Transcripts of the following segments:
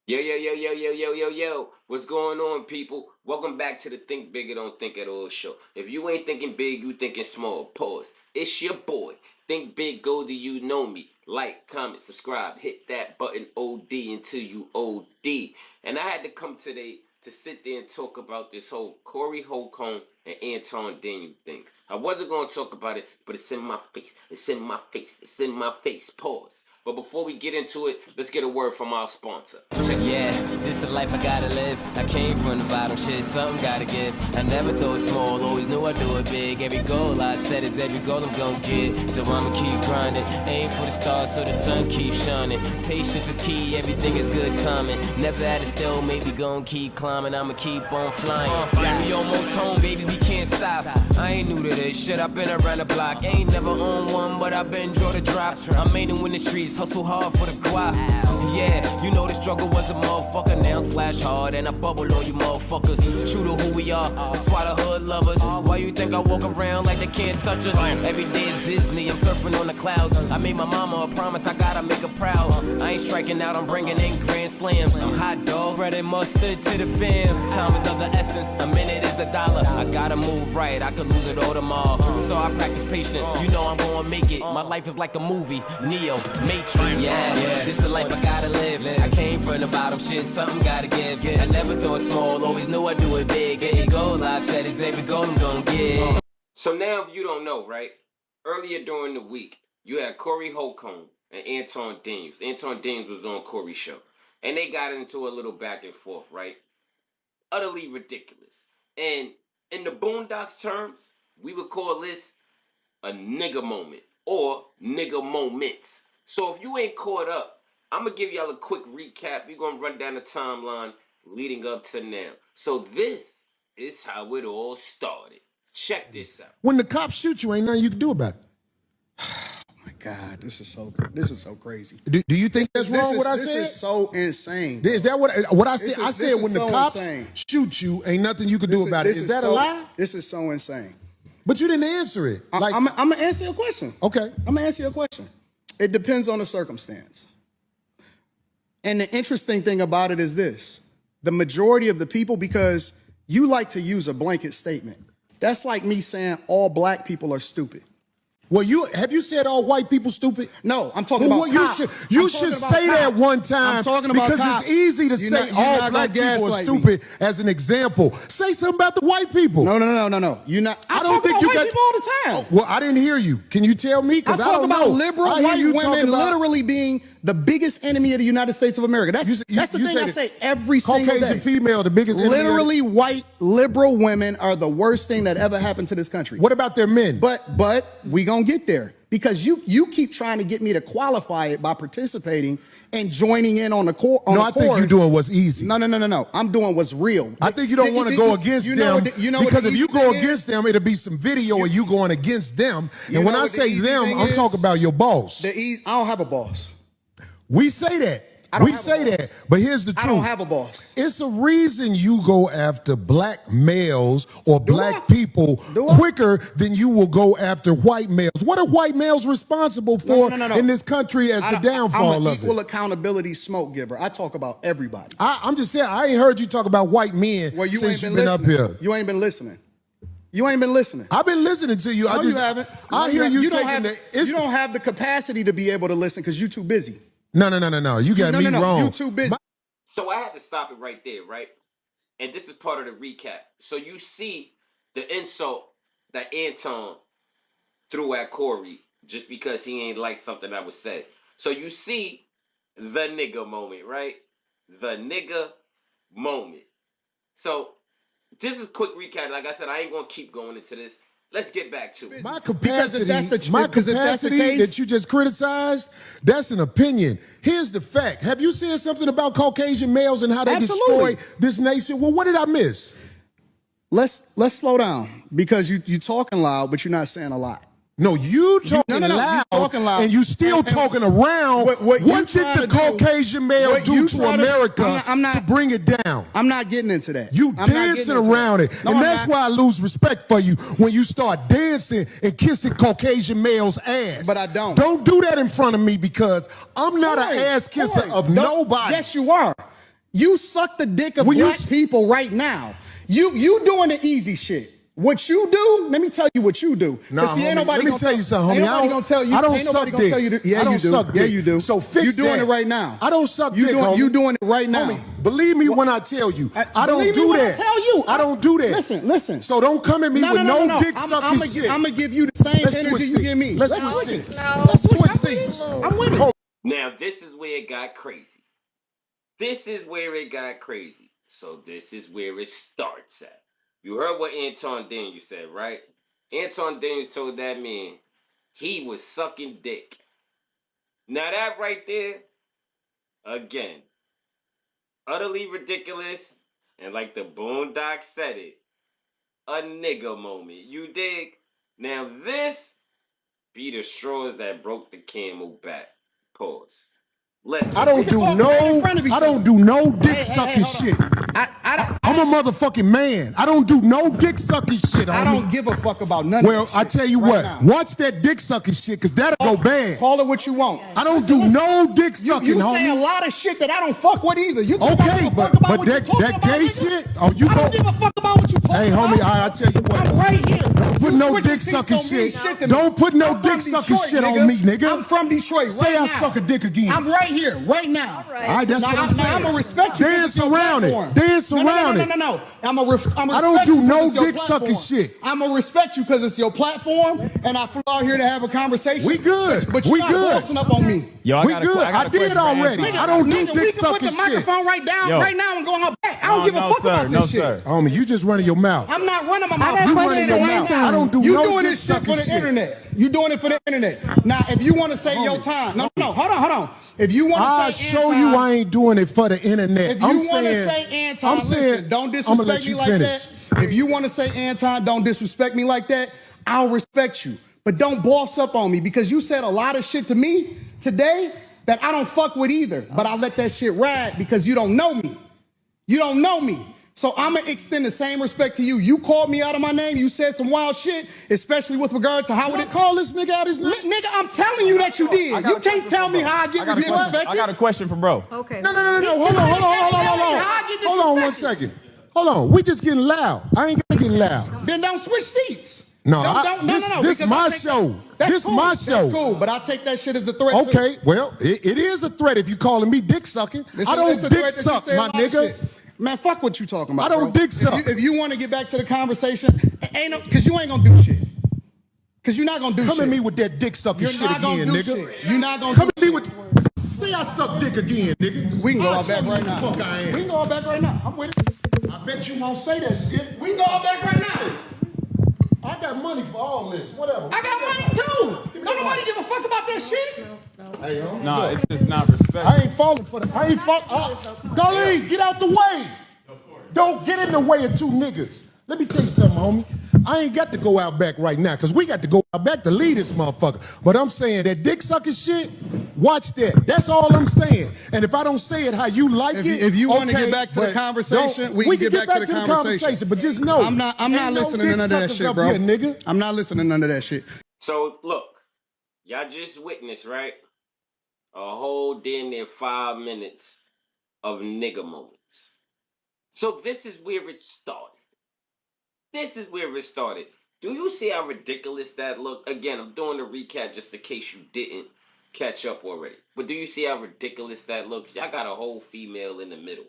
Yo, yo, yo, yo, yo, yo, yo, yo. What's going on, people? Welcome back to the Think Bigger, Don't Think at All show. If you ain't thinking big, you thinking small. Pause. It's your boy. Think Big Goldie, you know me. Like, comment, subscribe, hit that button OD until you OD. And I had to come today to sit there and talk about this whole Corey Holcomb and Anton Daniels thing. I wasn't going to talk about it, but it's in my face. It's in my face. It's in my face. Pause. But before we get into it, let's get a word from our sponsor. This the life I gotta live. I came from the bottom, shit, something gotta give. I never thought small, always knew I'd do it big. Every goal I set is every goal I'm gonna get. So I'ma keep grinding, aim for the stars so the sun keeps shining. Patience is key, everything is good timing. Never at a stalemate, we gon' keep climbing. I'ma keep on flying. We almost home, baby, we can't stop. I ain't new to this shit, I've been around the block. Ain't never on one, but I've been draw the drop. I made it in the streets, hustle hard for the guap. Yeah, you know the struggle was a motherfucker. Now splash hard and I bubble on you motherfuckers. True to who we are, that's why the hood love us. Why you think I walk around like they can't touch us? Every day is Disney, I'm surfing on the clouds. I made my mama a promise, I gotta make her proud. I ain't striking out, I'm bringing in grand slams. I'm hot dog, bread and mustard to the fam. Time is of the essence, a minute is a dollar. I gotta move right, I could lose it all tomorrow. So I practice patience, you know I'm gonna make it. My life is like a movie, Neo, Matrix. Yeah, this the life I gotta live. I came from the bottom, shit, something gotta give. I never thought small, always knew I'd do it big. Every goal I said is every goal I'm gonna get. So now if you don't know, right? Earlier during the week, you had Corey Holcomb and Anton Daniels. Anton Daniels was on Corey's show. And they got into a little back and forth, right? Utterly ridiculous. And in the Boondocks terms, we would call this a nigga moment or nigga moments. So if you ain't caught up, I'm going to give y'all a quick recap. We're going to run down the timeline leading up to now. So this is how it all started. Check this out. When the cops shoot you, ain't nothing you can do about it. Oh my God, this is so crazy. Do you think that's wrong? What I said? This is so insane. Is that what I said? I said when the so cops insane. shoot you, ain't nothing you can do about it. Is that a lie? This is so insane. But you didn't answer it. Like, I'm gonna answer your question. Okay. I'm gonna answer your question. It depends on the circumstance. And the interesting thing about it is this: the majority of the people, because you like to use a blanket statement. That's like me saying all black people are stupid. Well, have you said all white people stupid? No, I'm talking about cops. You should say that one time. I'm talking about because cops. it's easy to say all black people are stupid as an example. Say something about the white people. No. You're not. I don't think you got white people all the time. Oh, well, I didn't hear you. Can you tell me? Because I don't know. About liberal white women literally being the biggest enemy of the United States of America. That's the thing I say every single day. Caucasian female, the biggest enemy. Literally, white liberal women are the worst thing that ever happened to this country. What about their men? But we gonna get there because you keep trying to get me to qualify it by participating and joining in on the core. I think you're doing what's easy. No. I'm doing what's real. I think you don't want to go against them because if you go against them, it'll be some video of you going against them. And when I say them, I'm talking about your boss. I don't have a boss. We say that. We say that. But here's the truth. I don't have a boss. It's a reason you go after black males or black people quicker than you will go after white males. What are white males responsible for in this country as the downfall of it? I'm an equal accountability smoke giver. I talk about everybody. I'm just saying, I ain't heard you talk about white men since you've been up here. You ain't been listening. You ain't been listening. I've been listening to you. No, you haven't. I hear you you don't have the capacity to be able to listen because you're too busy. No. You got me wrong. You too busy. So I had to stop it right there, right? And this is part of the recap. So you see the insult that Anton threw at Corey just because he ain't like something that was said. So you see the nigga moment, right? The nigga moment. So this is quick recap. Like I said, I ain't going to keep going into this. Let's get back to it. My capacity that you just criticized, that's an opinion. Here's the fact. Have you said something about Caucasian males and how they destroy this nation? Well, what did I miss? Let's slow down because you talking loud, but you're not saying a lot. No, you talking loud, and you still talking around. What did the Caucasian male do to America to bring it down? I'm not getting into that. You dancing around it. And that's why I lose respect for you when you start dancing and kissing Caucasian males' ass. But I don't. Don't do that in front of me because I'm not an ass kisser of nobody. Yes, you are. You suck the dick of black people right now. You doing the easy shit. What you do, let me tell you what you do. Nah, see, homie, let me tell you something, homie. I don't suck dick. Yeah, I don't you do. suck dick. Yeah, you do. So fix You doing that. it right now. I don't suck dick, homie. You doing it right now. Homie, believe me when I tell you. I don't do that. I tell you. I don't do that. Listen. So don't come at me with no dick sucking shit. I'm going to give you the same Let's energy you give me. Let's switch seats. Let's switch seats. I'm with it. Now, this is where it got crazy. This is where it got crazy. So this is where it starts at. You heard what Anton Daniels said, right? Anton Daniels told that man he was sucking dick. Now that right there, again, utterly ridiculous. And like the Boondocks said it, a nigga moment. You dig? Now this be the straws that broke the camel back. Pause. I don't do no dick sucking shit. I'm a motherfucking man. I don't do no dick sucking shit. I don't give a fuck about none of that shit. Well, I tell you what, watch that dick sucking shit, because that'll go bad. Call it what you want. I don't do no dick sucking, you homie. say a lot of shit that I don't fuck with either. You okay, but that gay shit, I don't give a fuck about what you talking about. Hey, homie, I tell you what. I'm right here. Don't put no dick sucking shit. Don't put no dick sucking shit on me, nigga. I'm from Detroit. Say I suck a dick again. I'm right here, right now. All right, that's what I'm saying. I'm gonna respect you. Dance around it. Dance around it. No. I don't do no dick sucking shit. I'm gonna respect you because it's your platform, and I flew out here to have a conversation. We good. But you're not bossing up on me. Yo, we good. I did already. I don't do dick sucking shit. We can put the microphone right now and go on back. I don't give a fuck about this shit. Homie, you just running your mouth. I'm not running my mouth. You running your mouth. I don't do no dick sucking shit. You doing this shit for the internet. You doing it for the internet. Now, if you want to say your time, no, hold on. If you want to I'll show you I ain't doing it for the internet. If you want to say Anton, listen, don't disrespect me like that. If you want to say Anton, don't disrespect me like that. I'll respect you. But don't boss up on me, because you said a lot of shit to me today that I don't fuck with either. But I let that shit ride because you don't know me. You don't know me. So I'm going to extend the same respect to you. You called me out of my name. You said some wild shit, especially with regard to how would it call this nigga out his name? Nigga, I'm telling you that you did. You can't tell me how I get disrespected. I got a question for bro. Okay. No. Hold on 1 second. Hold on. We just getting loud. I ain't gonna get loud. Then don't switch seats. No, this my show. This my show. That's cool, but I take that shit as a threat. Okay, well, it is a threat if you calling me dick sucking. I don't dick suck, my nigga. Man, fuck what you talking about. I don't dick suck. If you want to get back to the conversation, because you ain't gonna do shit. Because you're not gonna do shit. Come at me with that dick sucking shit again, nigga. You're not gonna come at me with. Say I suck dick again, nigga. We can go out back right now. Fuck I am. We can go out back right now. I'm with it. I bet you won't say that shit. We can go out back right now. I got money for all this. Whatever. I got money too. Don't nobody give a fuck about that shit. Hey, no, it's just not respect. I ain't falling for that. I ain't falling. Golly, get out the way. Don't get in the way of two niggas. Let me tell you something, homie. I ain't got to go out back right now, because we got to go out back to lead this motherfucker. But I'm saying that dick sucking shit, watch that. That's all I'm saying. And if I don't say it how you like if you want to get back to the conversation, we can get back to the conversation. But just know, I'm not listening to none of that shit, bro. Here, nigga. I'm not listening to none of that shit. So look, y'all just witnessed, right? A whole damn near 5 minutes of nigga moments. So this is where it started. This is where it started. Do you see how ridiculous that looked? Again, I'm doing a recap just in case you didn't catch up already. But do you see how ridiculous that looks? Y'all got a whole female in the middle.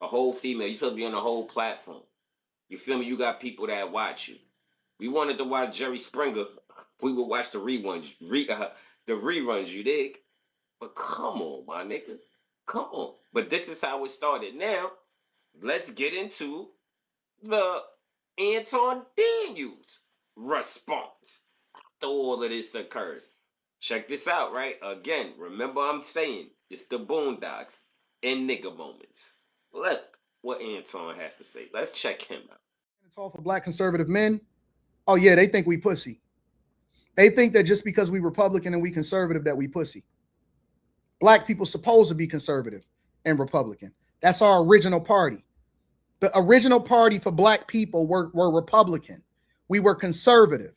A whole female. You're supposed to be on the whole platform. You feel me? You got people that watch you. We wanted to watch Jerry Springer. We would watch the reruns. You dig? But come on, my nigga. Come on. But this is how it started. Now, let's get into the Anton Daniels response after all of this occurs. Check this out, right? Again, remember I'm saying it's the Boondocks and nigga moments. Look what Anton has to say. Let's check him out. It's all for black conservative men. Oh yeah, they think we pussy. They think that just because we Republican and we conservative that we pussy. Black people supposed to be conservative and Republican. That's our original party. The original party for black people were Republican. We were conservative.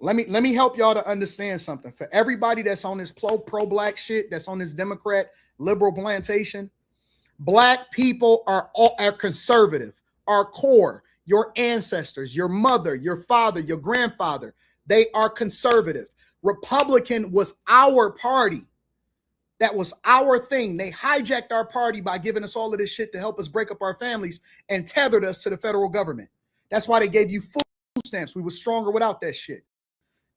Let me help y'all to understand something. For everybody that's on this pro-black shit, that's on this Democrat liberal plantation, black people are conservative, are core. Your ancestors, your mother, your father, your grandfather, they are conservative. Republican was our party. That was our thing. They hijacked our party by giving us all of this shit to help us break up our families and tethered us to the federal government. That's why they gave you food stamps. We were stronger without that shit.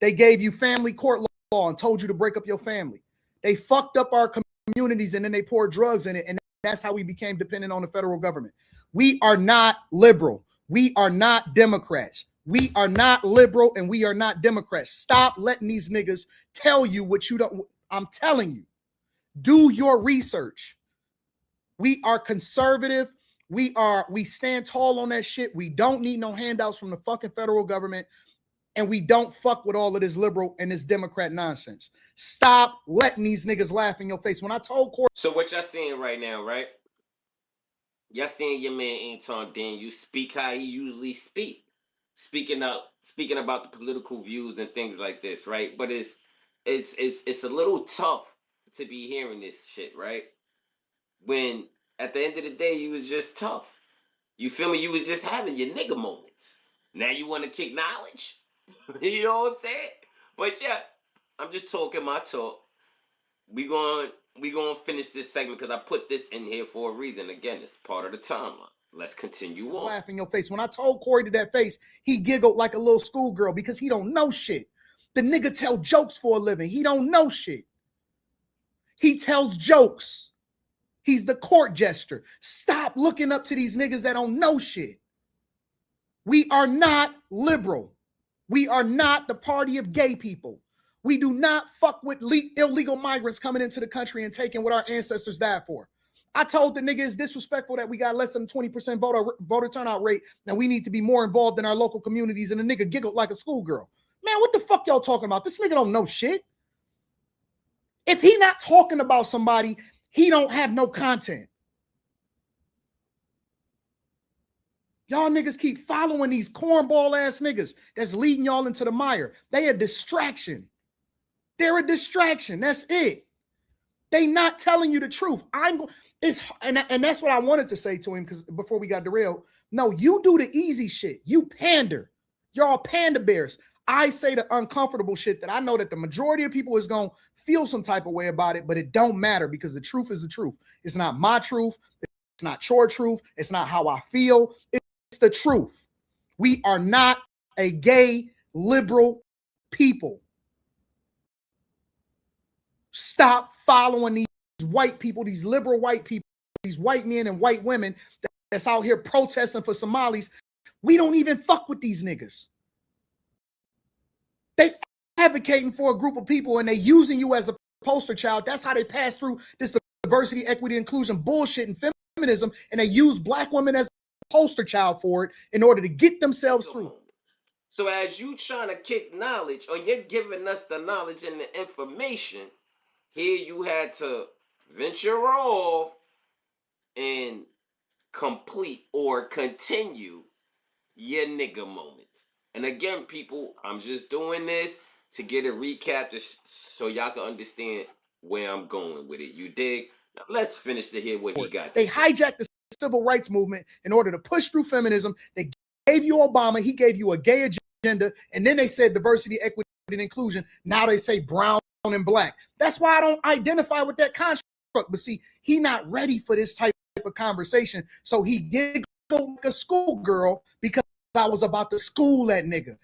They gave you family court law and told you to break up your family. They fucked up our communities and then they poured drugs in it. And that's how we became dependent on the federal government. We are not liberal. We are not Democrats. We are not liberal and we are not Democrats. Stop letting these niggas tell you what you don't. I'm telling you, do your research. We are conservative. We stand tall on that shit. We don't need no handouts from the fucking federal government. And we don't fuck with all of this liberal and this Democrat nonsense. Stop letting these niggas laugh in your face. When I told Corey. So what y'all seeing right now, right? Y'all seeing your man Anton Daniels speak how he usually speaking about the political views and things like this, right? But it's a little tough to be hearing this shit, right? When at the end of the day you was just tough. You feel me? You was just having your nigga moments. Now you want to kick knowledge? You know what I'm saying? But yeah, I'm just talking my talk. We going finish this segment because I put this in here for a reason. Again, it's part of the timeline. Let's continue on. Laugh in your face. When I told Corey to that face, he giggled like a little schoolgirl because he don't know shit. The nigga tell jokes for a living. He don't know shit. He tells jokes. He's the court jester. Stop looking up to these niggas that don't know shit. We are not liberal. We are not the party of gay people. We do not fuck with illegal migrants coming into the country and taking what our ancestors died for. I told the nigga it's disrespectful that we got less than 20% voter turnout rate, and we need to be more involved in our local communities, and the nigga giggled like a schoolgirl. Man, what the fuck y'all talking about? This nigga don't know shit. If he not talking about somebody, he don't have no content. Y'all niggas keep following these cornball ass niggas that's leading y'all into the mire. They a distraction. They're a distraction. That's it. They not telling you the truth. And that's what I wanted to say to him because before we got derailed. No, you do the easy shit. You pander. Y'all panda bears. I say the uncomfortable shit that I know that the majority of people is going to feel some type of way about it, but it don't matter because the truth is the truth. It's not my truth. It's not your truth. It's not how I feel. It's the truth. We are not a gay liberal people. Stop following these white people, these liberal white people, these white men and white women that's out here protesting for Somalis. We don't even fuck with these niggas. They advocating for a group of people and they using you as a poster child. That's how they pass through this diversity, equity, inclusion bullshit and feminism, and they use black women as a poster child for it in order to get themselves through. So as you trying to kick knowledge, or you're giving us the knowledge and the information, here you had to venture off and complete or continue your nigga moments. And again, people, I'm just doing this to get a recap so y'all can understand where I'm going with it. You dig? Now let's finish to hear what he got. They hijacked the civil rights movement in order to push through feminism. They gave you Obama. He gave you a gay agenda. And then they said diversity, equity, and inclusion. Now they say brown and black. That's why I don't identify with that construct. But see, he not ready for this type of conversation. So he giggled like a schoolgirl because I was about to school that nigga.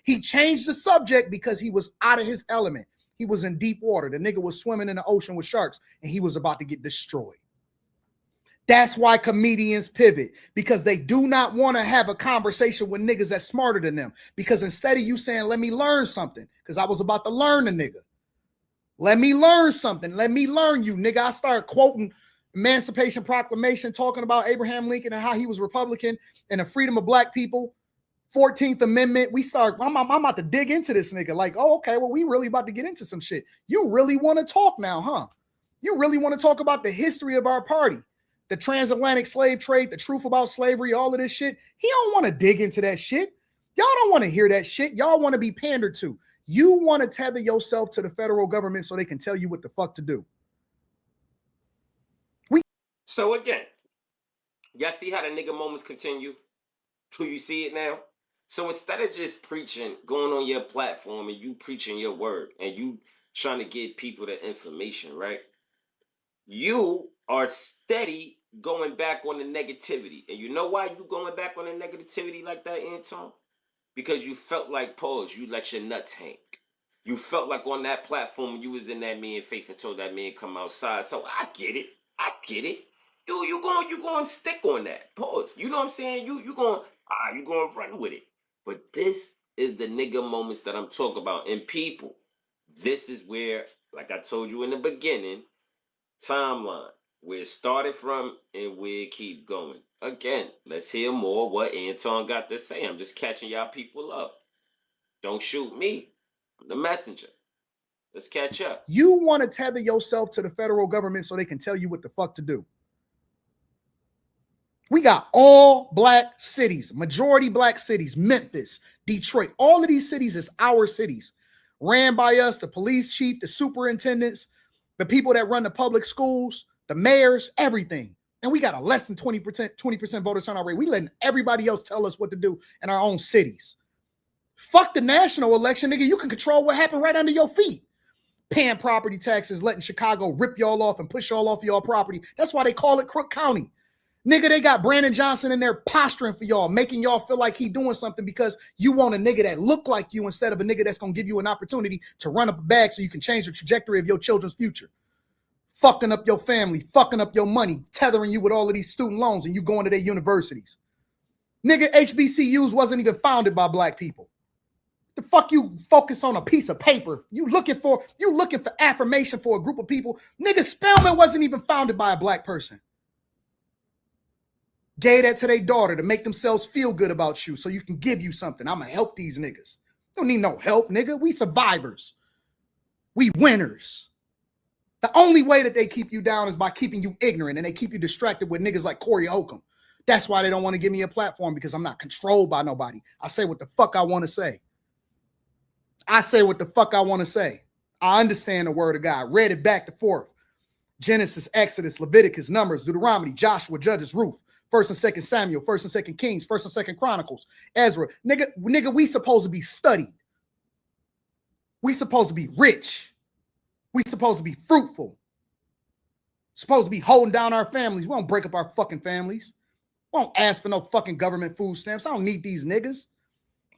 He changed the subject because he was out of his element. He was in deep water. The nigga was swimming in the ocean with sharks and he was about to get destroyed. That's why comedians pivot, because they do not want to have a conversation with niggas that's smarter than them. Because instead of you saying, let me learn something, because I was about to learn the nigga. Let me learn something. Let me learn you, nigga. I started quoting Emancipation Proclamation, talking about Abraham Lincoln and how he was Republican and the freedom of black people. 14th Amendment. I'm about to dig into this nigga. Like, oh, okay, well, we really about to get into some shit. You really want to talk now, huh? You really want to talk about the history of our party, the transatlantic slave trade, the truth about slavery, all of this shit. He don't want to dig into that shit. Y'all don't want to hear that shit. Y'all want to be pandered to. You want to tether yourself to the federal government so they can tell you what the fuck to do. So again, y'all see how the nigga moments continue? Do you see it now? So instead of just preaching, going on your platform and you preaching your word and you trying to give people the information, right? You are steady going back on the negativity. And you know why you going back on the negativity like that, Anton? Because you felt like, pause, you let your nuts hang. You felt like on that platform you was in that man's face and told that man come outside. So I get it. I get it. You going to stick on that. Pause. You know what I'm saying? You going to run with it. But this is the nigga moments that I'm talking about. And people, this is where, like I told you in the beginning, timeline, where it started from and where it keep going. Again, let's hear more what Anton got to say. I'm just catching y'all people up. Don't shoot me. I'm the messenger. Let's catch up. You want to tether yourself to the federal government so they can tell you what the fuck to do. We got all black cities, majority black cities, Memphis, Detroit. All of these cities is our cities. Ran by us, the police chief, the superintendents, the people that run the public schools, the mayors, everything. And we got a less than 20% voter turnout rate. We letting everybody else tell us what to do in our own cities. Fuck the national election, nigga. You can control what happened right under your feet. Paying property taxes, letting Chicago rip y'all off and push y'all off y'all property. That's why they call it Crook County. Nigga, they got Brandon Johnson in there posturing for y'all, making y'all feel like he doing something because you want a nigga that look like you instead of a nigga that's going to give you an opportunity to run up a bag so you can change the trajectory of your children's future. Fucking up your family, fucking up your money, tethering you with all of these student loans and you going to their universities. Nigga, HBCUs wasn't even founded by black people. The fuck you focus on a piece of paper? You looking for affirmation for a group of people. Nigga, Spelman wasn't even founded by a black person. Gave that to their daughter to make themselves feel good about you so you can give you something. I'm going to help these niggas. Don't need no help, nigga. We survivors. We winners. The only way that they keep you down is by keeping you ignorant and they keep you distracted with niggas like Corey Holcomb. That's why they don't want to give me a platform because I'm not controlled by nobody. I say what the fuck I want to say. I say what the fuck I want to say. I understand the word of God. Read it back to forth. Genesis, Exodus, Leviticus, Numbers, Deuteronomy, Joshua, Judges, Ruth. 1st and 2nd Samuel, 1st and 2nd Kings, 1st and 2nd Chronicles, Ezra. Nigga, we supposed to be studied. We supposed to be rich. We supposed to be fruitful. Supposed to be holding down our families. We don't break up our fucking families. We don't ask for no fucking government food stamps. I don't need these niggas.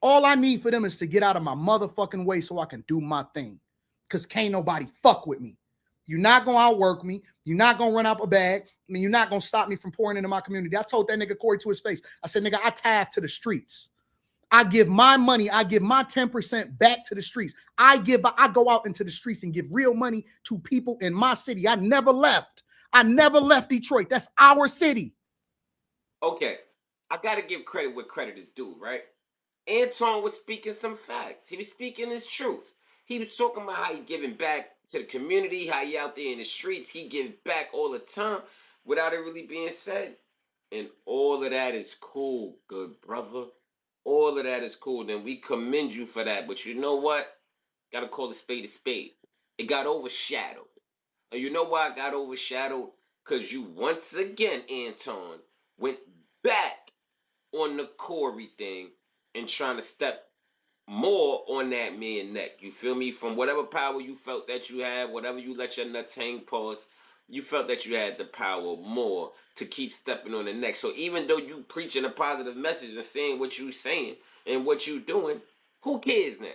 All I need for them is to get out of my motherfucking way so I can do my thing. Because can't nobody fuck with me. You're not going to outwork me. You're not going to run out a bag. I mean, you're not going to stop me from pouring into my community. I told that nigga Corey to his face. I said, nigga, I tithe to the streets. I give my money. I give my 10% back to the streets. I go out into the streets and give real money to people in my city. I never left. I never left Detroit. That's our city. Okay. I got to give credit where credit is due, right? Anton was speaking some facts. He was speaking his truth. He was talking about how he giving back to the community, how he out there in the streets. He gives back all the time without it really being said. And all of that is cool, good brother. All of that is cool. Then we commend you for that. But you know what? Got to call a spade a spade. It got overshadowed. And you know why it got overshadowed? Because you once again, Anton, went back on the Corey thing and trying to step more on that man's neck. You feel me? From whatever power you felt that you had, whatever you let your nuts hang, pause, you felt that you had the power more to keep stepping on the neck. So even though you preaching a positive message and saying what you saying and what you doing, who cares now?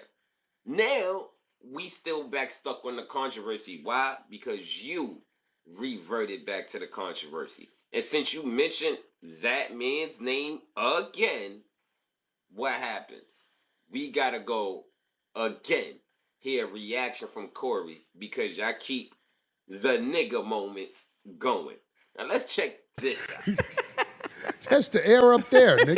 Now, we still back stuck on the controversy. Why? Because you reverted back to the controversy. And since you mentioned that man's name again, what happens? We gotta go again. Hear a reaction from Corey because y'all keep the nigga moments going. Now let's check this out. That's the air up there, nigga.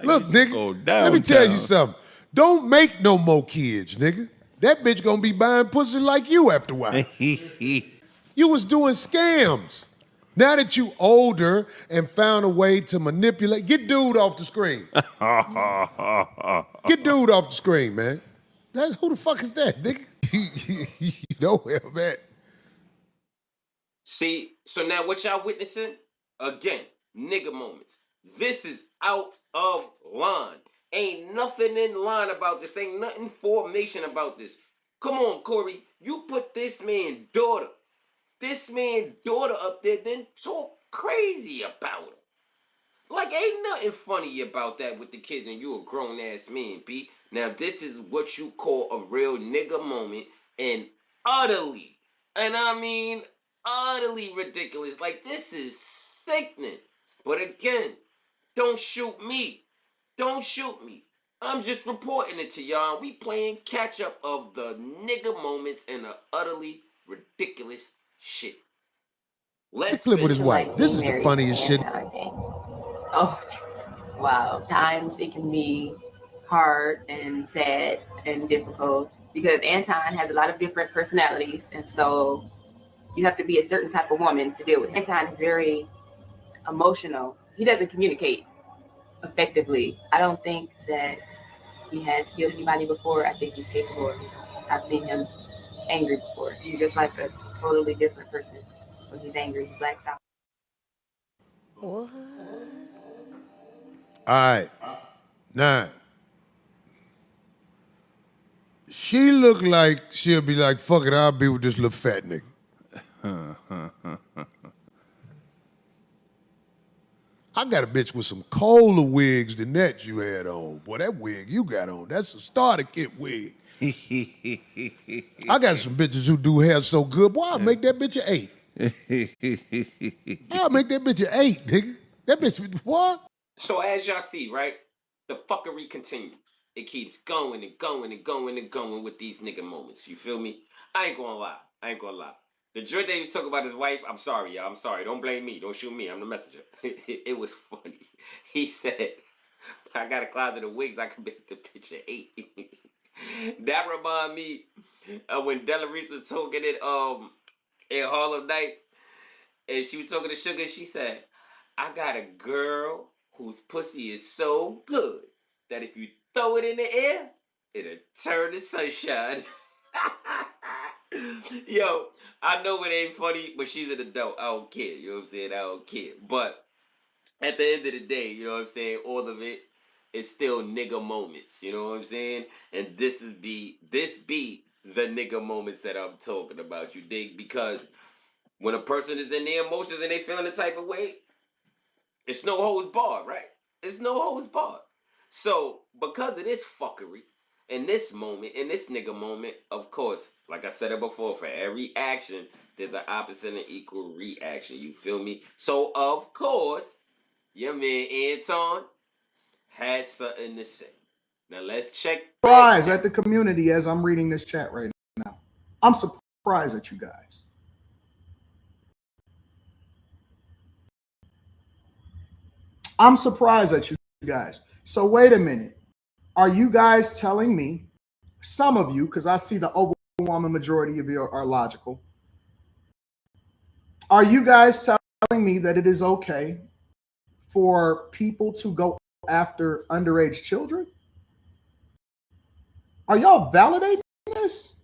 Look, nigga, let me tell you something. Don't make no more kids, nigga. That bitch gonna be buying pussy like you after a while. You was doing scams. Now that you older and found a way to manipulate, get dude off the screen. Get dude off the screen, man. That's who the fuck is that, nigga? You know him, man. See, so now what y'all witnessing? Again, nigga moments. This is out of line. Ain't nothing in line about this. Ain't nothing formation about this. Come on, Corey. You put this man's daughter up there, then talk crazy about her. Like, ain't nothing funny about that with the kids, and you a grown-ass man, B. Now, this is what you call a real nigga moment, and utterly, and I mean utterly ridiculous. Like, this is sickening. But again, don't shoot me. Don't shoot me. I'm just reporting it to y'all. We playing catch-up of the nigga moments and the utterly ridiculous shit. Let's clip with his finish. wife. This is the funniest shit. Oh, Jesus. Wow. Times it can be hard and sad and difficult because Anton has a lot of different personalities, and so you have to be a certain type of woman to deal with him. Anton is very emotional. He doesn't communicate effectively. I don't think that he has killed anybody before. I think he's capable of it. I've seen him angry before. He's just like a totally different person. When he's angry, he blacks out. All right. 9. She look like she'll be like, fuck it, I'll be with this little fat nigga. I got a bitch with some colder wigs than that you had on. Boy, that wig you got on, that's a starter kit wig. I got some bitches who do hair so good, boy, I'll make that bitch an 8. I'll make that bitch an 8, nigga. That bitch, what? So as y'all see, right, the fuckery continues. It keeps going and going and going and going with these nigga moments. You feel me? I ain't gonna lie. The joint that you talk about his wife, I'm sorry, y'all. I'm sorry. Don't blame me. Don't shoot me. I'm the messenger. It was funny. He said, I got a closet of wigs. I can make the picture 8. That remind me of when Della Reese was talking in Harlem Nights. And she was talking to Sugar. She said, I got a girl whose pussy is so good that if you throw it in the air, it'll turn to sunshine. Yo, I know it ain't funny, but she's an adult. I don't care. You know what I'm saying? I don't care. But at the end of the day, you know what I'm saying? All of it is still nigga moments. You know what I'm saying? And this be the nigga moments that I'm talking about. You dig? Because when a person is in their emotions and they feeling the type of way, it's no holds barred, right? It's no holds barred. So, because of this fuckery, in this moment, in this nigga moment, of course, like I said it before, for every action, there's an opposite and equal reaction. You feel me? So, of course, your man Anton has something to say. Now, let's check. Surprised at the community as I'm reading this chat right now. I'm surprised at you guys. I'm surprised at you guys. So wait a minute. Are you guys telling me, some of you, because I see the overwhelming majority of you are logical, are you guys telling me that it is okay for people to go after underage children? Are y'all validating this?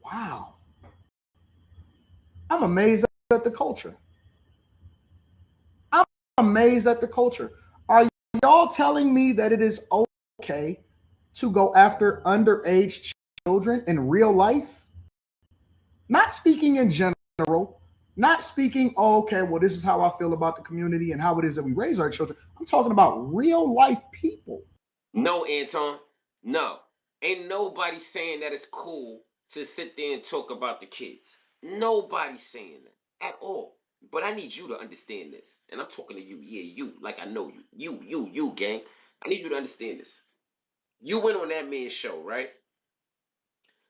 Wow. I'm amazed at the culture. I'm amazed at the culture. Are y'all telling me that it is okay to go after underage children in real life? Not speaking in general, not speaking, oh, okay, well, this is how I feel about the community and how it is that we raise our children. I'm talking about real life people. No, Anton, no. Ain't nobody saying that it's cool to sit there and talk about the kids. Nobody's saying that at all. But I need you to understand this. And I'm talking to you. Yeah, you. Like I know you. You, gang. I need you to understand this. You went on that man's show, right?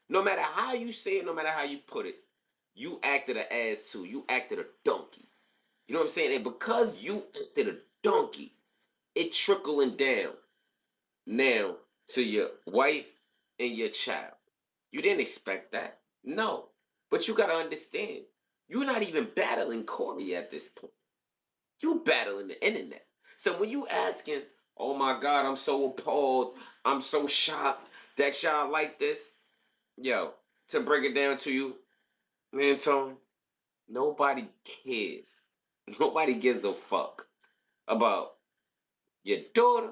No matter how you say it, no matter how you put it, you acted an ass too. You acted a donkey. You know what I'm saying? And because you acted a donkey, it trickling down now to your wife and your child. You didn't expect that. No. But you got to understand, you're not even battling Corey at this point. You battling the internet. So when you asking Oh my God, I'm so appalled. I'm so shocked that y'all like this. Yo, to break it down to you, man, Tone, nobody cares. Nobody gives a fuck about your daughter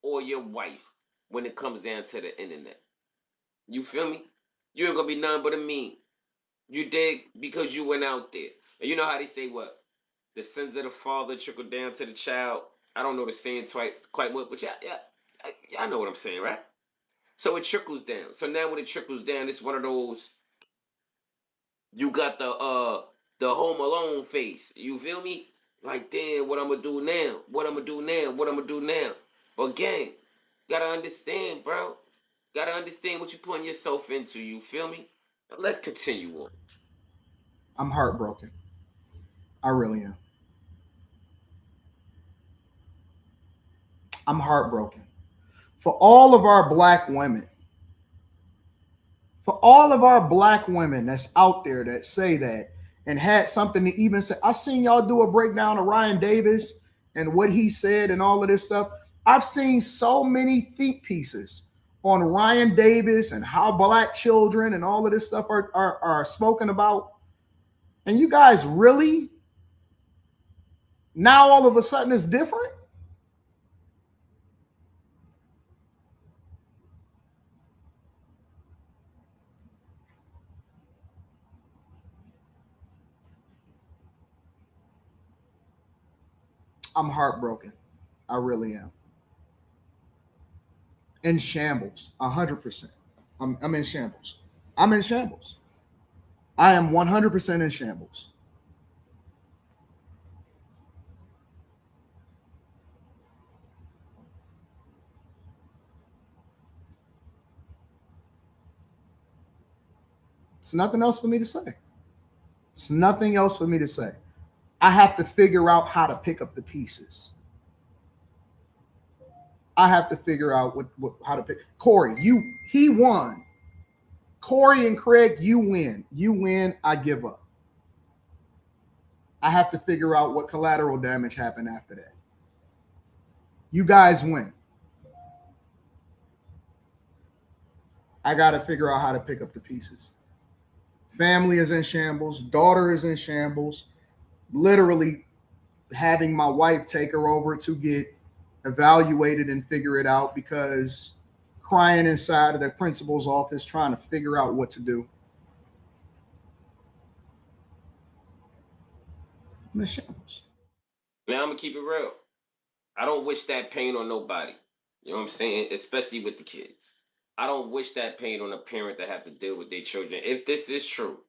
or your wife when it comes down to the internet. You feel me? You ain't gonna be nothing but a meme. You dig? Because you went out there. And you know how they say what? The sins of the father trickle down to the child. I don't know the saying quite much, but y'all know what I'm saying, right? So it trickles down. So now when it trickles down, it's one of those, you got the Home Alone face. You feel me? Like, damn, what I'm gonna do now? What I'm gonna do now? What I'm gonna do now? But gang, gotta understand, bro. Gotta understand what you're putting yourself into. You feel me? Now, let's continue on. I'm heartbroken. I really am. I'm heartbroken. For all of our black women, that's out there that say that and had something to even say. I seen y'all do a breakdown of Ryan Davis and what he said and all of this stuff. I've seen so many think pieces on Ryan Davis and how black children and all of this stuff are spoken about. And you guys really, now all of a sudden it's different? I'm heartbroken. I really am. In shambles, 100%. I'm in shambles. I'm in shambles. I am 100% in shambles. It's nothing else for me to say. It's nothing else for me to say. I have to figure out how to pick up the pieces. I have to figure out how to pick. Corey, he won. Corey and Craig, you win. You win. I give up. I have to figure out what collateral damage happened after that. You guys win. I got to figure out how to pick up the pieces. Family is in shambles. Daughter is in shambles. Literally having my wife take her over to get evaluated and figure it out because crying inside of the principal's office trying to figure out what to do. I'm in shambles. Now I'm gonna keep it real. I don't wish that pain on nobody. You know what I'm saying? Especially with the kids. I don't wish that pain on a parent that have to deal with their children. If this is true,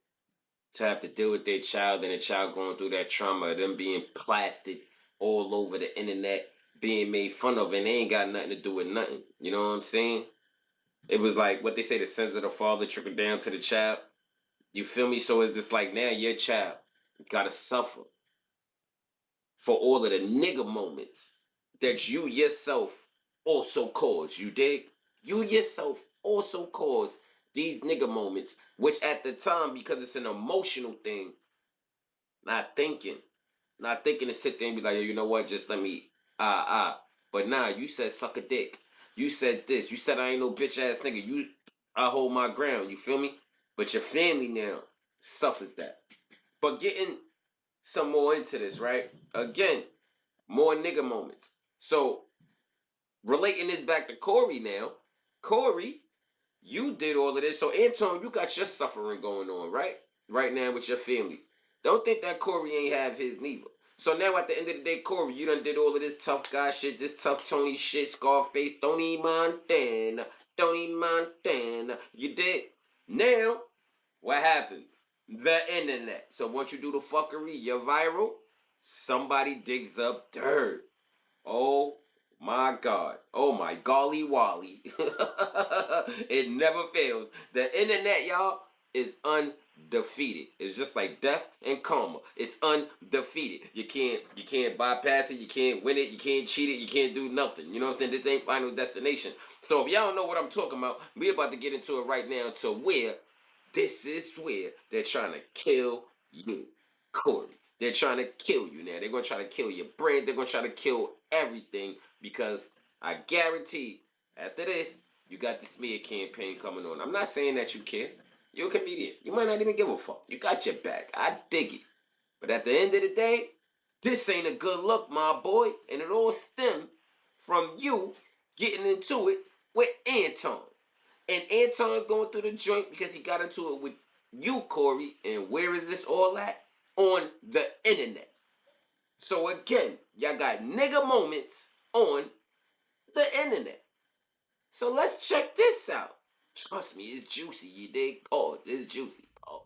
to have to deal with their child and the child going through that trauma, them being plastered all over the internet, being made fun of, and they ain't got nothing to do with nothing. You know what I'm saying? It was like what they say, the sins of the father trickle down to the child. You feel me? So it's just like now your child gotta suffer for all of the nigga moments that you yourself also caused. You dig? You yourself also caused these nigga moments, which at the time, because it's an emotional thing, not thinking, to sit there and be like, yo, you know what? Just let me, But nah, you said suck a dick. You said this. You said I ain't no bitch ass nigga. I hold my ground. You feel me? But your family now suffers that. But getting some more into this, right? Again, more nigga moments. So relating this back to Corey now. Corey, you did all of this. So Anton, you got your suffering going on, right? Right now with your family. Don't think that Corey ain't have his neither. So now at the end of the day, Corey, you done did all of this tough guy shit, this tough Tony shit, Scarface, Tony Montana. You did. Now, what happens? The internet. So once you do the fuckery, you're viral. Somebody digs up dirt. Oh my God. Oh my golly wally. It never fails. The internet, y'all, is undefeated. It's just like death and karma. It's undefeated. You can't bypass it, you can't win it, you can't cheat it, you can't do nothing. You know what I'm saying? This ain't Final Destination. So if y'all don't know what I'm talking about, we about to get into it right now to where this is where they're trying to kill you, Corey. They're trying to kill you now. They're going to try to kill your brand. They're going to try to kill everything because I guarantee after this, you got the smear campaign coming on. I'm not saying that you care. You're a comedian. You might not even give a fuck. You got your back. I dig it. But at the end of the day, this ain't a good look, my boy. And it all stemmed from you getting into it with Anton. And Anton's going through the joint because he got into it with you, Corey. And where is this all at? On the internet. So again, y'all got nigga moments on the internet. So let's check this out. Trust me, it's juicy, you dig? Pause, it's juicy. Pause.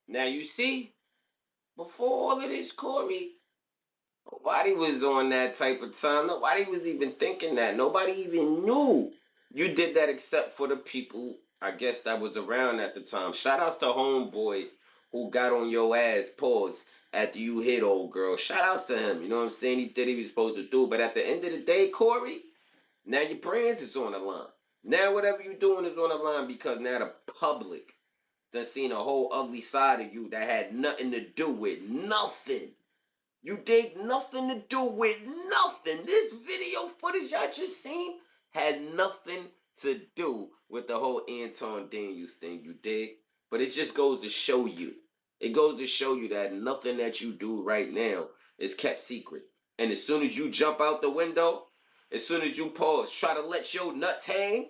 Now you see, before all of this, Corey, nobody was on that type of time. Nobody was even thinking that. Nobody even knew you did that except for the people, I guess, that was around at the time. Shout outs to Homeboy who got on your ass, pause, after you hit old girl. Shout outs to him. You know what I'm saying? He did what he was supposed to do. But at the end of the day, Corey, now your brands is on the line. Now whatever you're doing is on the line because now the public done seen a whole ugly side of you that had nothing to do with nothing. You dig? Nothing to do with nothing. This video footage y'all just seen had nothing to do with the whole Anton Daniels thing, you dig? But it just goes to show you. It goes to show you that nothing that you do right now is kept secret. And as soon as you jump out the window, as soon as you pause, try to let your nuts hang,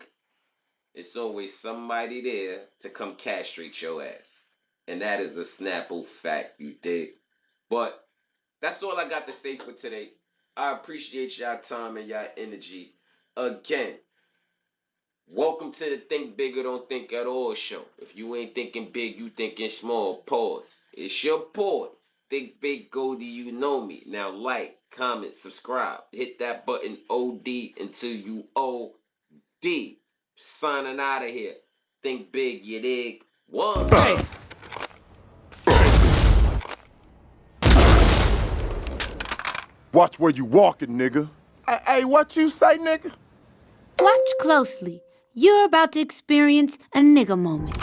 it's always somebody there to come castrate your ass. And that is a Snapple fact, you dig? But that's all I got to say for today. I appreciate y'all time and y'all energy. Again, welcome to the Think Big or Don't Think at All show. If you ain't thinking big, you thinking small. Pause. It's your boy, Thinkbiggoldie, you know me. Now like, comment, subscribe. Hit that button OD until you OD. Signing out of here. Think big, you dig? One. Hey. Watch where you walking, nigga. Hey, what you say, nigga? Watch closely. You're about to experience a nigga moment.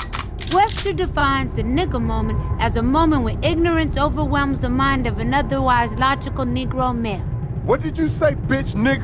Webster defines the nigga moment as a moment when ignorance overwhelms the mind of an otherwise logical Negro male. What did you say, bitch, nigga?